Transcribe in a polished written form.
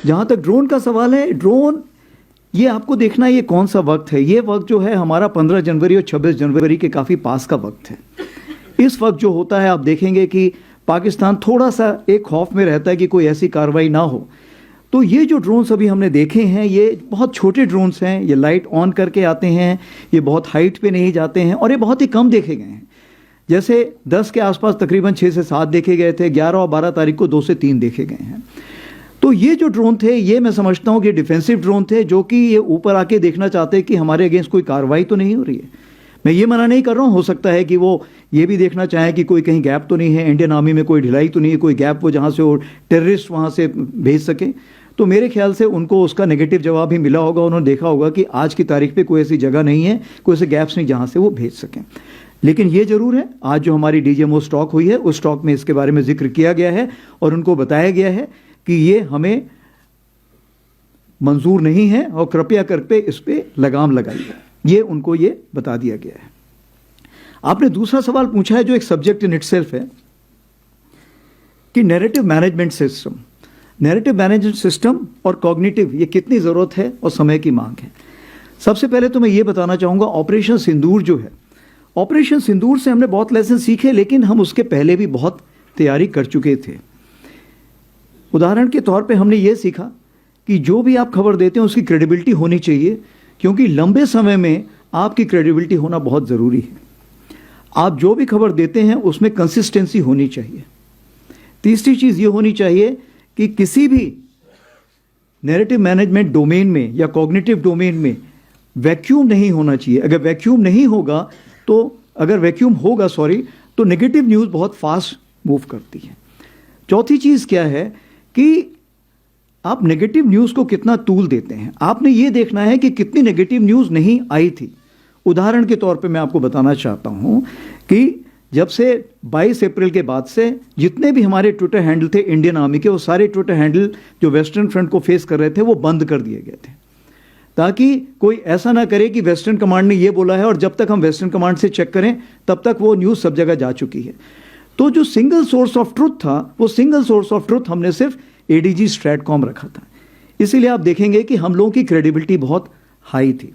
जहाँ तक ड्रोन का सवाल है, ड्रोन ये आपको देखना है ये कौन सा वक्त है। ये वक्त जो है हमारा 15 जनवरी और 26 जनवरी के काफ़ी पास का वक्त है। इस वक्त जो होता है आप देखेंगे कि पाकिस्तान थोड़ा सा एक खौफ में रहता है कि कोई ऐसी कार्रवाई ना हो। तो ये जो ड्रोन्स अभी हमने देखे हैं ये बहुत छोटे ड्रोन्स हैं, ये लाइट ऑन करके आते हैं, ये बहुत हाइट पे नहीं जाते हैं और ये बहुत ही कम देखे गए हैं। जैसे 10 के आसपास तकरीबन 6 से 7 देखे गए थे, 11 और 12 तारीख को 2 से 3 देखे गए हैं। तो ये जो ड्रोन थे ये मैं समझता हूँ कि डिफेंसिव ड्रोन थे, जो कि ये ऊपर आके देखना चाहते हैं कि हमारे अगेंस्ट कोई कार्रवाई तो नहीं हो रही है। मैं ये मना नहीं कर रहा हूँ, हो सकता है कि वो ये भी देखना चाहें कि कोई कहीं गैप तो नहीं है, इंडियन आर्मी में कोई ढिलाई तो नहीं है, कोई गैप वो जहाँ से वो टेररिस्ट वहाँ से भेज सकें। तो मेरे ख्याल से उनको उसका नेगेटिव जवाब भी मिला होगा, उन्होंने देखा होगा कि आज की तारीख पे कोई ऐसी जगह नहीं है, कोई ऐसे गैप्स नहीं जहाँ से वो भेज सकें। लेकिन ये जरूर है आज जो हमारी डीजीएमओ स्टॉक हुई है उस स्टॉक में इसके बारे में जिक्र किया गया है और उनको बताया गया है कि ये हमें मंजूर नहीं है और कृपया करके इस पर लगाम लगाइए, ये उनको ये बता दिया गया है। आपने दूसरा सवाल पूछा है जो एक सब्जेक्ट इन इटसेल्फ है कि narrative management system, narrative management system और कॉग्निटिव ये कितनी ज़रूरत है और समय की मांग है। सबसे पहले तो मैं ये बताना चाहूँगा ऑपरेशन सिंदूर जो है, ऑपरेशन सिंदूर से हमने बहुत लेसन सीखे, लेकिन हम उसके पहले भी बहुत तैयारी कर चुके थे। उदाहरण के तौर पे हमने ये सीखा कि जो भी आप खबर देते हैं उसकी क्रेडिबिलिटी होनी चाहिए, क्योंकि लंबे समय में आपकी क्रेडिबिलिटी होना बहुत ज़रूरी है। आप जो भी खबर देते हैं उसमें कंसिस्टेंसी होनी चाहिए। तीसरी चीज़ ये होनी चाहिए कि किसी भी नैरेटिव मैनेजमेंट डोमेन में या कॉग्निटिव डोमेन में वैक्यूम नहीं होना चाहिए। अगर वैक्यूम नहीं होगा तो तो नेगेटिव न्यूज़ बहुत फास्ट मूव करती है। चौथी चीज़ क्या है कि आप नेगेटिव न्यूज़ को कितना तूल देते हैं। आपने ये देखना है कि कितनी नेगेटिव न्यूज़ नहीं आई थी। उदाहरण के तौर पे मैं आपको बताना चाहता हूँ कि जब से 22 अप्रैल के बाद से जितने भी हमारे ट्विटर हैंडल थे इंडियन आर्मी के, वो सारे ट्विटर हैंडल जो वेस्टर्न फ्रंट को फेस कर रहे थे वो बंद कर दिए गए थे, ताकि कोई ऐसा ना करे कि वेस्टर्न कमांड ने ये बोला है और जब तक हम वेस्टर्न कमांड से चेक करें तब तक वो न्यूज़ सब जगह जा चुकी है। तो जो सिंगल सोर्स ऑफ ट्रुथ था वो सिंगल सोर्स ऑफ ट्रुथ हमने सिर्फ एडीजी स्ट्रैटकॉम रखा था। इसीलिए आप देखेंगे कि हम लोगों की क्रेडिबिलिटी बहुत हाई थी।